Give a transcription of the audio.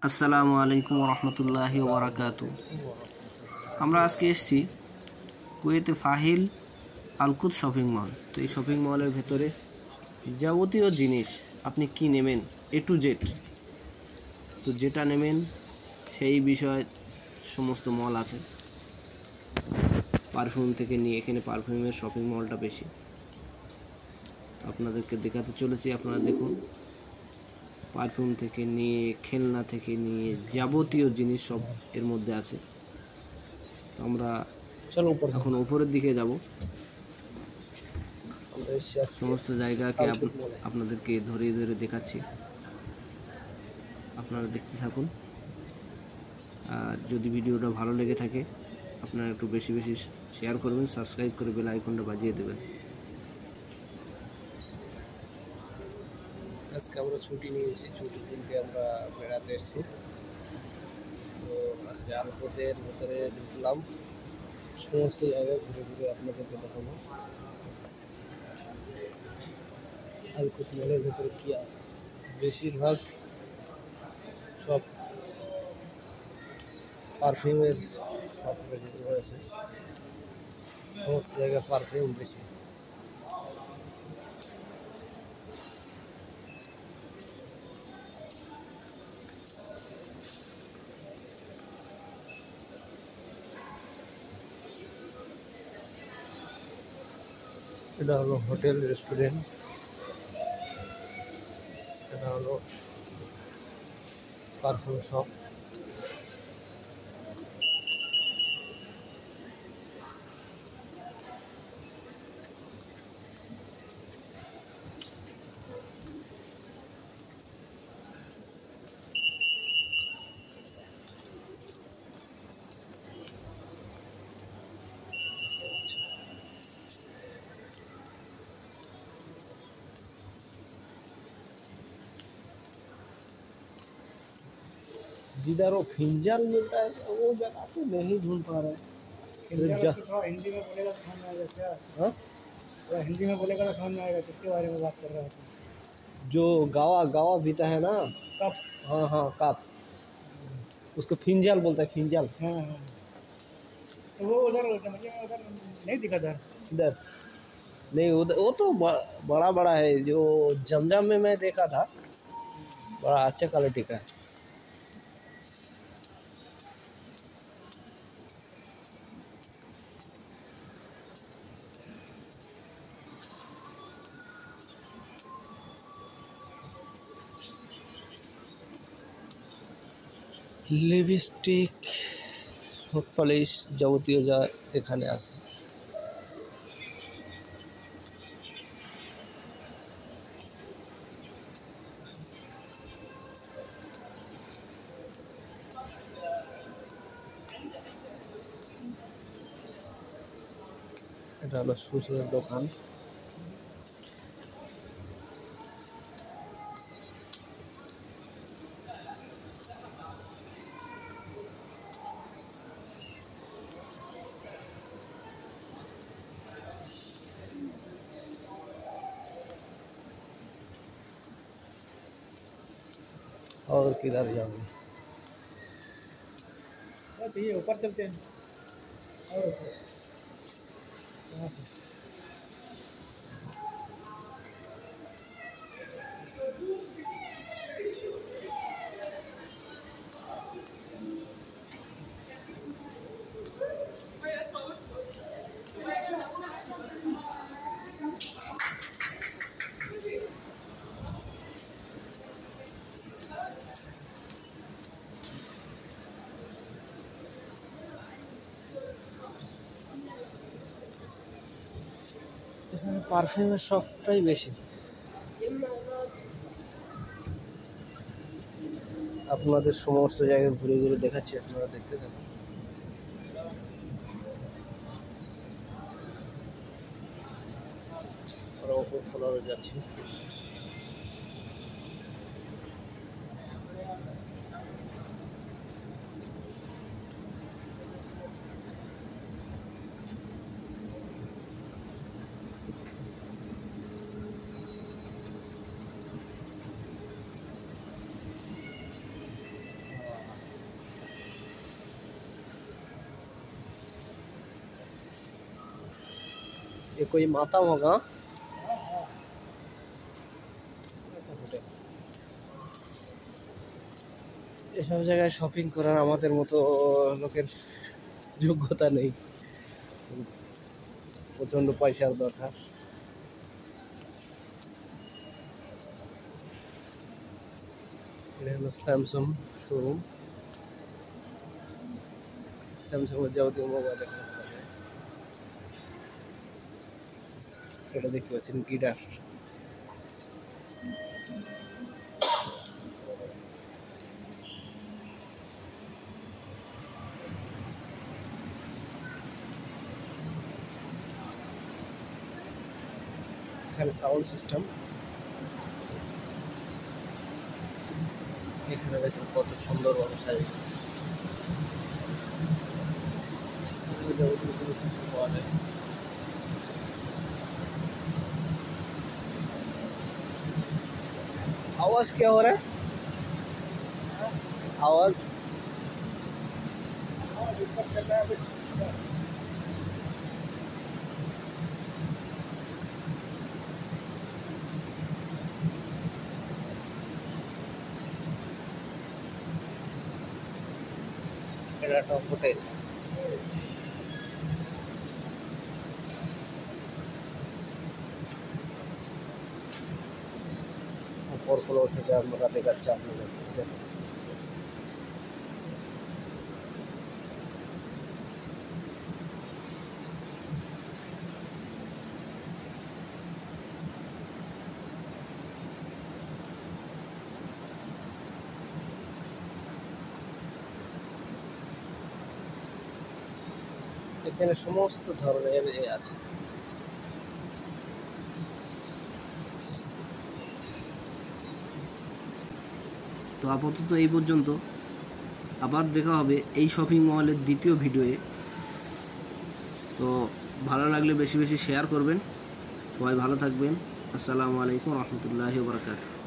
আসসালামু আলাইকুম রহমতুল্লাহি ওবরাকাতু। আমরা আজকে এসেছি কুয়েতে ফাহিল আলকুদ শপিং মল। তো এই শপিং মলের ভেতরে যাবতীয় জিনিস আপনি কি নেবেন এ টু জেড, তো যেটা নেবেন সেই বিষয়ে সমস্ত মল আছে। পারফিউম থেকে নিয়ে এখানে পারফিউমের শপিং মলটা বেশি, আপনাদেরকে দেখাতে চলেছি। আপনারা দেখুন, পারফিউম থেকে নিয়ে খেলনা থেকে নিয়ে যাবতীয় জিনিস সব এর মধ্যে আছে। তো আমরা এখন উপরের দিকে যাব, সমস্ত জায়গাকে আপনাদেরকে ধরে ধরে দেখাচ্ছি। আপনারা দেখতে থাকুন, আর যদি ভিডিওটা ভালো লেগে থাকে আপনারা একটু বেশি বেশি শেয়ার করবেন, সাবস্ক্রাইব করে বেল আইকনটা বাজিয়ে দেবেন। আজকে আমরা ছুটি নিয়েছি, ছুটির দিনকে আমরা বেড়াতে এসেছি। তো আজকে আলপতের ভেতরে ঢুকলাম, সমস্ত জায়গায় ঘুরে ঘুরে আপনাদেরকে দেখাবো আলপত মলের ভেতরে কী আছে। বেশিরভাগ সব পারফিউমের সব রয়েছে, সমস্ত জায়গায় পারফিউম বেশি। এটা হলো হোটেল রেস্টুরেন্ট, এটা হলো পারফিউম শপ। जिधर वो फिंजल मिलता है वो जगह तो नहीं ढूंढ पा रहे हैं। थोड़ा हिंदी में बोलेगा तो समझ में आएगा क्या? हाँ? थोड़ा हिंदी में बोलेगा तो समझ में आएगा किसके बारे में बात कर रहा है। जो गावा गावा पीता है ना, कप। हाँ हाँ कप, उसको फिंजल बोलता है, फिंजल। हाँ हाँ, तो वो उधर मुझे उधर नहीं दिखा था। इधर नहीं, उधर वो तो बड़ा बड़ा है, जो जमजम में मैं देखा था, बड़ा अच्छे क्वालिटी का है। লিপস্টিক পলিশ যাবতীয় যা এখানে আছে। এটা হলো সুসের দোকান। और किधर जाओगे? बस ये ऊपर चलते हैं। और यहाँ से এখানে পারফিউমের শপটাই বেশি। আপনাদের সমস্ত জায়গায় ঘুরে ঘুরে দেখাচ্ছি, আপনারা দেখতে থাকুন। আমরা ওপর ফ্লোরে যাচ্ছি। ये कोई माता होगा। এসব জায়গায় শপিং করার আমাদের মতো লোকের যোগ্যতা নেই, প্রচণ্ড পয়সার দরকার। এটা হলো স্যামসাং শোরুম। স্যামসাংয়ের যাবতীয় মোবাইল এখানে পাওয়া যায়। এটা দেখতে পাচ্ছেন গিটার। এখানে সাউন্ড সিস্টেম। এখানে দেখুন কত সুন্দরভাবে সাজিয়ে পাওয়া যায়। आवाज क्या हो रहा है? आवाज ऊपर चल रहा है कुछ। এটা একটা হোটেল। উপর ফ্লোর থেকে আমরা দেখাচ্ছি আপনাদের। দেখুন এখানে সমস্ত ধরনের আছে। তো আপাতত এই পর্যন্ত, আবার দেখা হবে এই শপিং মলের দ্বিতীয় ভিডিওয়ে। তো ভালো লাগলে বেশি বেশি শেয়ার করবেন। সবাই ভালো থাকবেন। আসসালামু আলাইকুম রহমতুল্লাহি ওয়া বারাকাতুহু।